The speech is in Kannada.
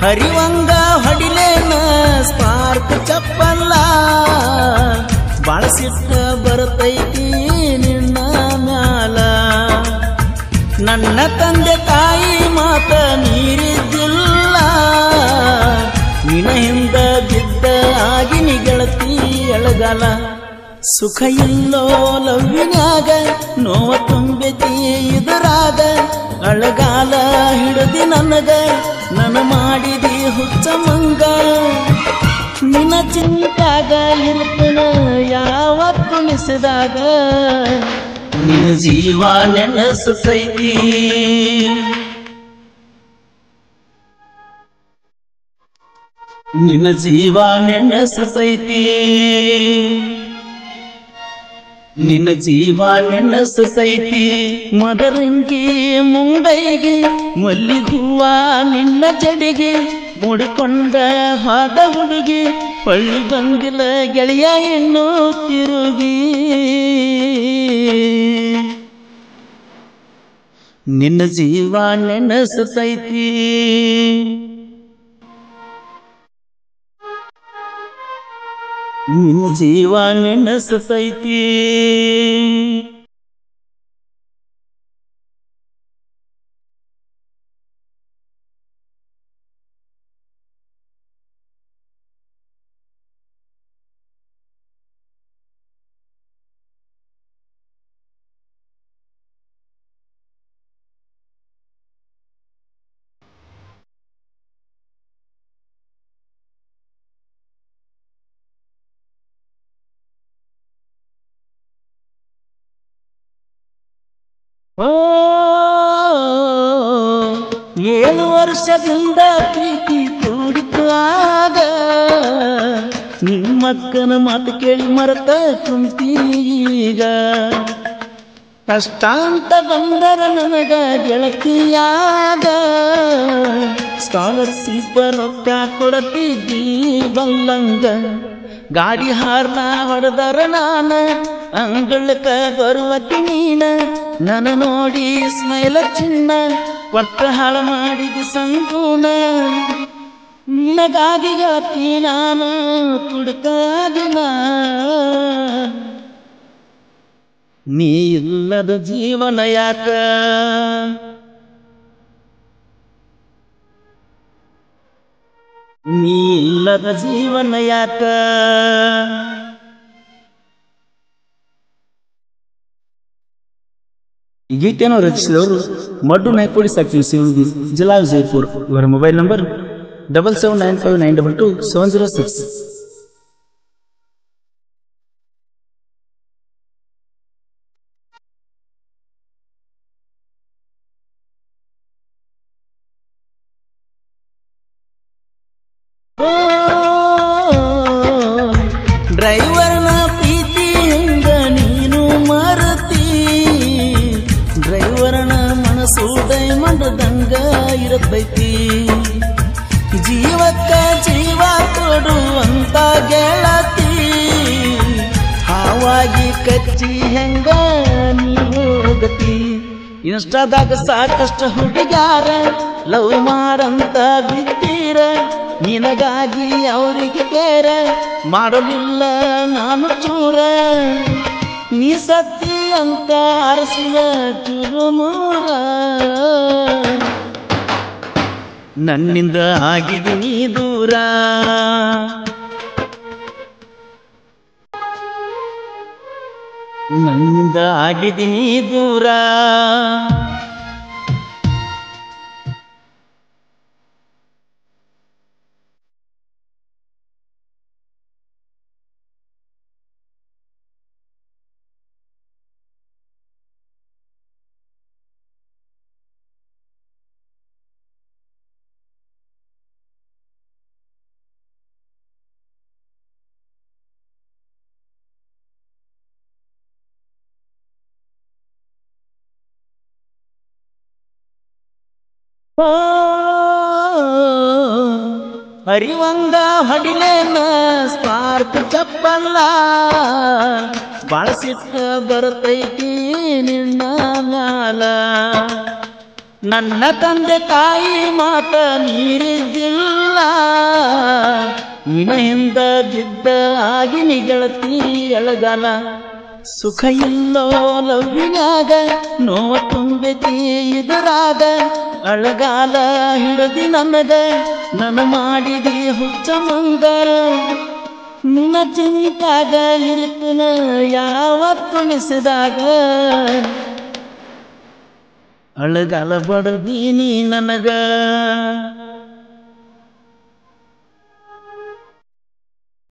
ಹರಿವಂಗ ಹೊಡಿಲೇನ ಸ್ಪಾರ್ಕ್ ಚಪ್ಪಲ್ಲ ಬಳಸಿಟ್ಟ ಬರ್ತೈತಿ ನಿನ್ನ ಮ್ಯಾಲ ನನ್ನ ತಂದೆ ತಾಯಿ ಮಾತ ಮೀರಿದ್ದಿಲ್ಲ ನಿನ ಹಿಂದ ಬಿದ್ದ ಆಗಿನಿ ಗೆಳತಿ ಎಳಗಾಲ ಸುಖ ಇಲ್ಲೋ ಲವ್ವಿನಾಗ ನೋವ ತುಂಬೈತಿ ಇದರಾಗ ಅಳಗಾಲ ಹಿಡದಿ ನನಗ ನನ್ನ ಮಾಡಿದಿ ಹುಚ್ಚ ಮಂಗ ನಿನ್ನ ಚಿಂತಾಗ ಇರ್ತನ ಯಾವತ್ತು ನಿಸಿದಾಗ ನಿನ್ನ ಜೀವ ನೆನಸೈತಿ ನಿನ್ನ ಜೀವ ನೆನಸೈತಿ ನಿನ್ನ ಜೀವ ನೆನಸೈತಿ ಮದರಂಗಿ ಮುಂಗೈಗೆ ಮಲ್ಲಿಗೂವ ನಿನ್ನ ಜಡಿಗೆ ಮುಡಿಕೊಂಡ ಹಾದ ಹುಡುಗಿ ಪಳ್ಳಿ ಬಂದಿಲ್ಲ ಗೆಳೆಯ ಹೆಣ್ಣು ತಿರುಗಿ ನಿನ್ನ ಜೀವ ನೆನಸೈತಿ ನಿನ್ನ ಜೀವ ನೆನಸೈತಿ ಏಳು ವರ್ಷದಿಂದ ಪ್ರೀತಿ ಕೂಡಿತು ಆಗ ನಿಮ್ಮಕ್ಕನ ಮಾತು ಕೇಳಿ ಮರೆತ ಕುಂತೀಗ ಕಷ್ಟ ಅಂತ ಬಂದರ ನನಗ ಗೆಳತಿಯಾಗ ಸ್ಕಾಲರ್ಶಿಪ್ ರೊಕ್ಕ ಕೊಡತಿದ್ದಿ ಬಲ್ಲಂಗ ಗಾಡಿ ಹಾರ್ನ ಹೊಡೆದರ ನಾನ ಅಂಗಳಕ ಬರುವತಿ ನೀನ ನನ್ನ ನೋಡಿ ಸ್ಮೈಲ ಚಿನ್ನ ಒಟ್ಟ ಹಾಳು ಮಾಡಿದ ಸಂಗೂನ ನಿನಗಾಗಿ ಗಾತಿ ನಾನು ಕುಡ್ಕಾದಿನ ನೀ ಇಲ್ಲದ ಜೀವನ ಯಾಕ ನೀ ಇಲ್ಲದ ಜೀವನ ಯಾಕ ಈ ಗೀತೆಯನ್ನು ರಚಿಸಿದವರು ಮಡ್ಡು ನಾಯ್ಕೋಡಿ ಸಾಕ್ಷಿ ಶಿವಗಿ ಜಿಲ್ಲಾ ವಿಜಯಪುರ. ಇವರ ಮೊಬೈಲ್ ನಂಬರ್ 7795922706. ಡ್ರೈವರ್ನ ಪ್ರೀತಿಯಿಂದ ನೀನು ಮರತಿ ಡ್ರೈವರ್ನ ಮನಸ್ಸು ಡೈಮಂಡ್ದಂಗ ಇರತೈತಿ ಜೀವಕ್ಕ ಜೀವ ಕೊಡುವಂತ ಗೆಳತಿ ಹಾವಾಗಿ ಕಚ್ಚಿ ಹೆಂಗ ನೀ ಹೋಗತಿ ಇನ್ಸ್ಟಾದಾಗ ಸಾಕಷ್ಟು ಹುಡುಗ್ಯಾರ ಲವ್ ಮಾಡಂತ ಬಿದ್ದೀರ ನಿನಗಾಗಿ ಅವರಿಗೆ ಬೇರ ಮಾಡಲಿಲ್ಲ ನಾನು ಚೂರ ನೀ ಸತ್ತಿ ಅಂತ ಅರಸಿನ ಚುರುಮೂರ ನನ್ನಿಂದ ಆಗಿದ್ದೀನಿ ದೂರ ನನ್ನಿಂದ ಆಗಿದ್ದೀನಿ ದೂರ ಹರಿವಂಗ ಹೊಡಿಲೇನ ಸ್ಪಾರ್ಕ್ ಚಪ್ಪಲ್ಲ ಬಳಸಿಟ್ಟ ಬರ್ತೈತಿ ನಿನ್ನ ಮ್ಯಾಲ ನನ್ನ ತಂದೆ ತಾಯಿ ಮಾತ ಮೀರಿದ್ದಿಲ್ಲ, ನಿನ್ನ ಹಿಂದ ಬಿದ್ದ ಆಗಿನಿ ಗೆಳತಿ ಎಳಗಾಲ. ಸುಖ ಇಲ್ಲೋ ಲವ್ವಿನಾಗ, ನೋವ ತುಂಬೈತಿ ಇದರಾಗ, ಅಳಗಾಲ ಹಿಡದಿ ನನ್ನದ, ನನ್ನ ಮಾಡಿದಿ ಹುಚ್ಚ ಮಂಗ. ನಿನ್ನ ಚಿಂತಾಗ ಇರ್ತನ ಯಾವತ್ತುಣಿಸಿದಾಗ, ಅಳಗಾಲ ಬಡದೀನಿ ನನಗ.